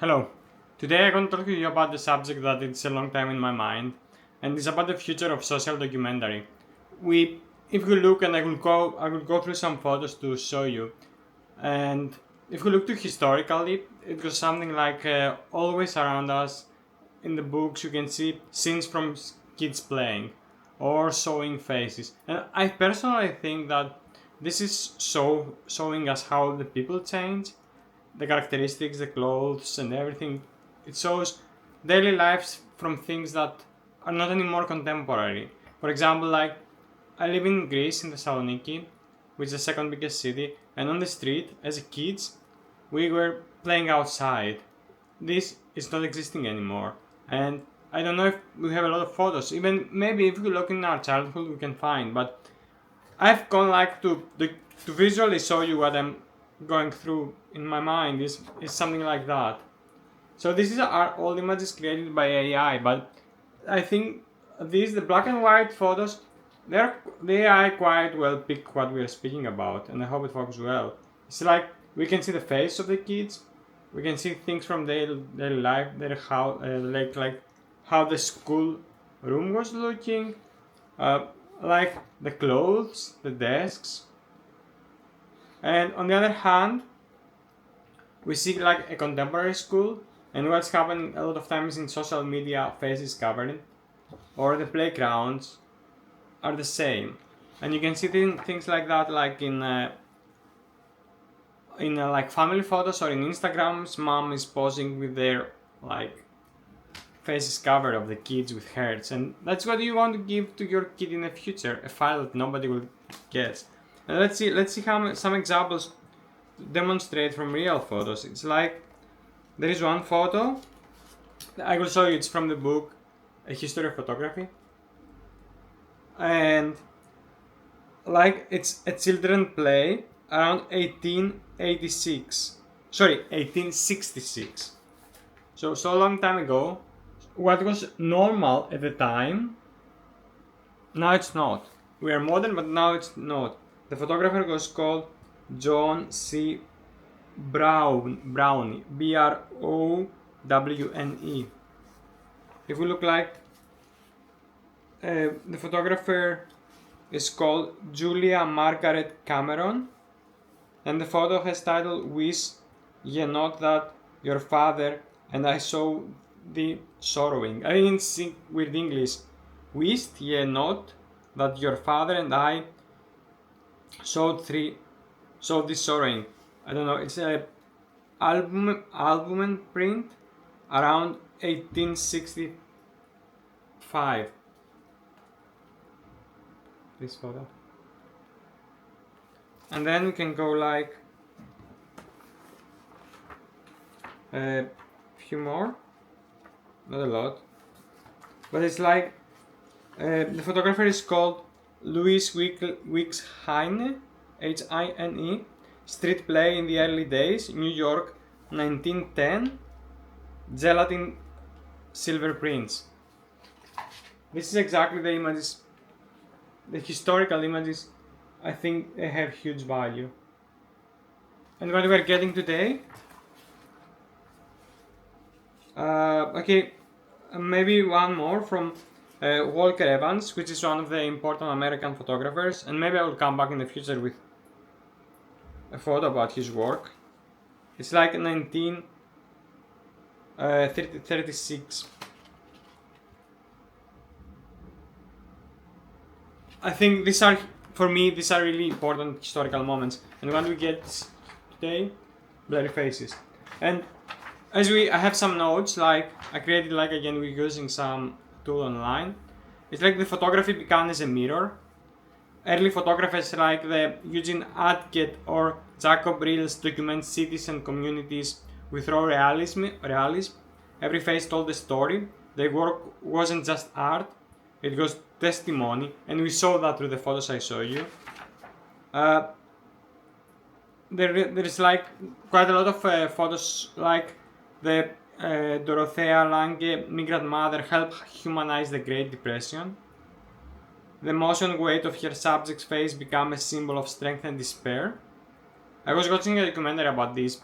Hello. Today I'm going to talk to you about the subject that it's a long time in my mind, and it's about the future of social documentary. If you look, and I will go through some photos to show you. And if you look to historically, it was something like always around us. In the books, you can see scenes from kids playing or showing faces, and I personally think that this is showing us how the people change, the characteristics, the clothes, and everything. It shows daily lives from things that are not anymore contemporary. For example, like I live in Greece, in Thessaloniki, which is the second biggest city, and on the street, as kids, we were playing outside. This is not existing anymore, and I don't know if we have a lot of photos. Even maybe if we look in our childhood, we can find. But I've gone like to visually show you what I'm going through in my mind is something like that. So this is our old images created by AI, but I think these the black and white photos they are quite well pick what we are speaking about, and I hope it focuses well. It's like we can see the face of the kids, we can see things from their life, their how like how the school room was looking, uh, like the clothes, the desks, and on the other hand, we see like a contemporary school, and what's happening a lot of times in social media, faces covered, or the playgrounds are the same, and you can see things like that, like in like family photos or in Instagrams, mom is posing with their like faces covered of the kids with hurts, and that's what you want to give to your kid in the future, a file that nobody will get. And let's see how some examples demonstrate from real photos. It's like there is one photo I will show you. It's from the book A History of Photography, and like it's a children play around 1886. Sorry, 1866. So long time ago. What was normal at the time, now it's not. We are modern, but now it's not. The photographer was called John C. Browne, Browne. If we look like the photographer is called Julia Margaret Cameron, and the photo has title "Wish ye not that your father and I saw the sorrowing." I didn't sing with English. "Wist ye not that your father and I saw the sorrowing." I don't know. It's a album and print around 1865. This photo, and then we can go like a few more, not a lot, but it's like the photographer is called Louis Wicks Heine, Hine. Street play in the early days, New York, 1910. Gelatin silver prints. This is exactly the images, the historical images. I think they have huge value. And what we're getting today, okay, maybe one more from Walker Evans, which is one of the important American photographers, and maybe I will come back in the future with a photo about his work. It's like 1936. I think these are, for me, these are really important historical moments. And what we get today, blurry faces. And I have some notes, like I created like again we're using some tool online. It's like the photography becomes a mirror. Early photographers like the Eugene Atget or Jacob Reels document cities and communities with raw realism. Every face told a story. Their work wasn't just art, it was testimony, and we saw that through the photos I show you. There is like quite a lot of photos, like the Dorothea Lange migrant mother helped humanize the Great Depression. The motion weight of her subject's face became a symbol of strength and despair. I was watching a documentary about these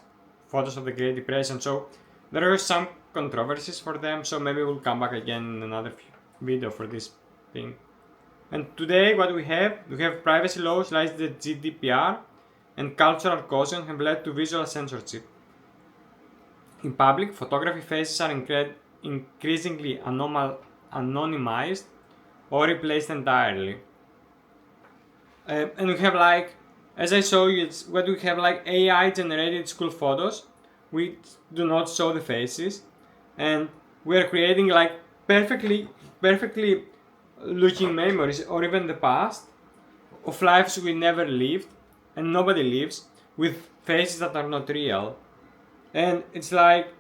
photos of the Great Depression, so There are some controversies for them, so maybe we'll come back again in another video for this thing. And today what we have privacy laws like the GDPR and cultural caution have led to visual censorship. In public, photography faces are increasingly anonymized or replaced entirely. And we have like, as I showed you, it's what we have like AI generated school photos. We do not show the faces, and we are creating like perfectly looking memories or even the past of lives we never lived and nobody lives with faces that are not real. And it's like,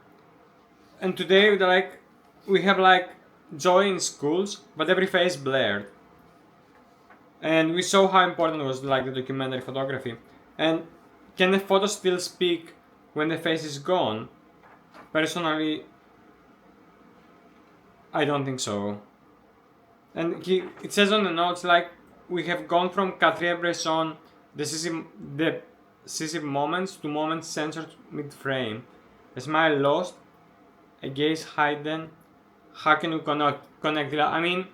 and today like we have like joy in schools, but every face blurred. And we saw how important was like the documentary photography. And can the photo still speak when the face is gone? Personally, I don't think so. And it says on the notes like we have gone from Cartier-Bresson decisive moments to moments censored mid-frame. A smile lost, a gaze hidden. How can we connect it? I mean,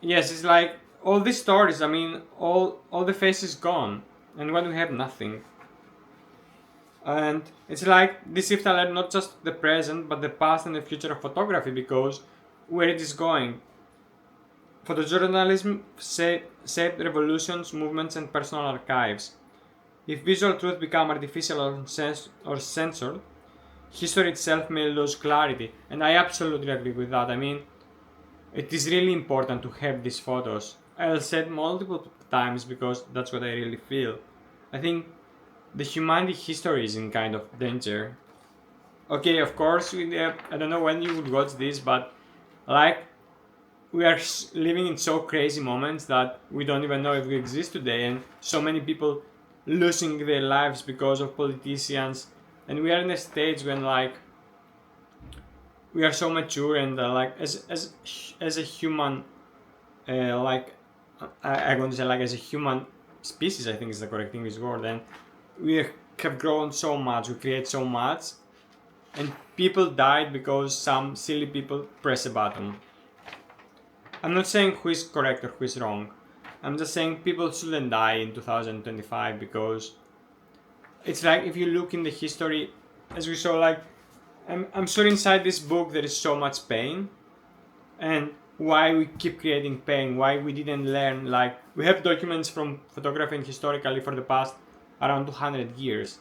yes, it's like all these stories. I mean, all the faces gone, and when we have nothing. And it's like this shift alert not just the present, but the past and the future of photography, because where it is going. Photojournalism shaped revolutions, movements, and personal archives. If visual truth become artificial or censored, history itself may lose clarity, and I absolutely agree with that. I mean, it is really important to have these photos. I'll say it multiple times because that's what I really feel. I think the humanity history is in kind of danger. Okay, of course, I don't know when you would watch this, but like, we are living in so crazy moments that we don't even know if we exist today, and so many people losing their lives because of politicians, and we are in a stage when like we are so mature and like as a human like I'm going to say like as a human species, I think is the correct English word, and we have grown so much, we create so much, and people died because some silly people press a button. I'm not saying who is correct or who is wrong. I'm just saying people shouldn't die in 2025 because it's like if you look in the history, as we saw, like I'm sure inside this book there is so much pain, and why we keep creating pain, why we didn't learn. Like we have documents from photography and historically for the past around 200 years.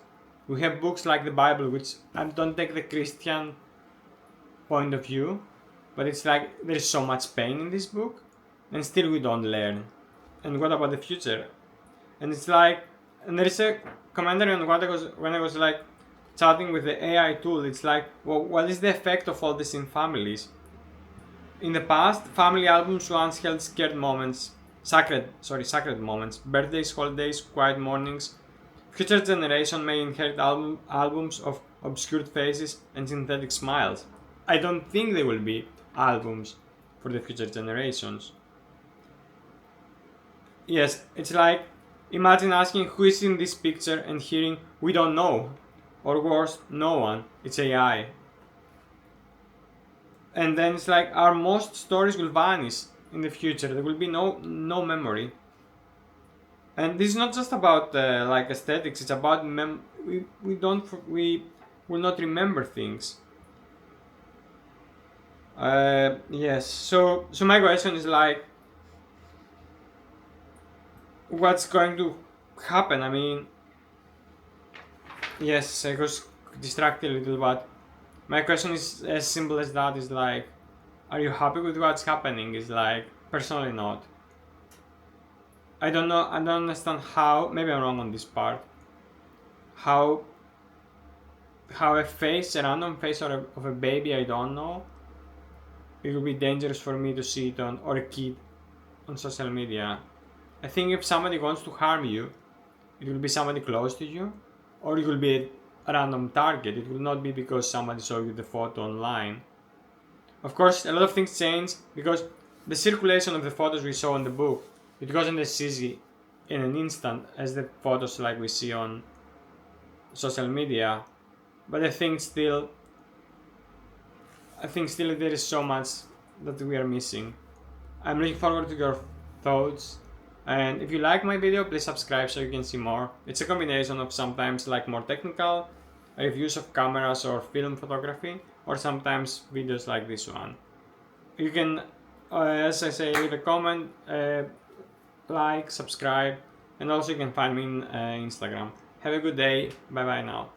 We have books like the Bible, which I don't take the Christian point of view, but it's like there is so much pain in this book, and still we don't learn. And what about the future? And it's like, and there is a commentary on when I was like chatting with the AI tool. It's like, well, what is the effect of all this in families? In the past, family albums once held scared moments, sacred moments, birthdays, holidays, quiet mornings. Future generation may inherit albums of obscured faces and synthetic smiles. I don't think there will be albums for the future generations. Yes, it's like imagine asking who is in this picture and hearing we don't know, or worse, no one. It's AI. And then it's like our most stories will vanish in the future. There will be no memory. And this is not just about like aesthetics. It's about we will not remember things. Yes. So my question is like, what's going to happen? I mean, yes, I was distracted a little, but my question is as simple as that. Is like, are you happy with what's happening? Is like, personally not. I don't know. I don't understand how. Maybe I'm wrong on this part. How a face, a random face of a baby I don't know, it will be dangerous for me to see it on, or a kid on social media. I think if somebody wants to harm you, it will be somebody close to you, or it will be a random target. It will not be because somebody saw you the photo online. Of course, a lot of things change because the circulation of the photos we saw in the book, it wasn't as easy in an instant as the photos like we see on social media. But I think still I think still there is so much that we are missing. I'm looking forward to your thoughts. And if you like my video, please subscribe so you can see more. It's a combination of sometimes like more technical reviews of cameras or film photography, or sometimes videos like this one. You can, as I say, leave a comment, like, subscribe, and also you can find me in Instagram. Have a good day. Bye bye now.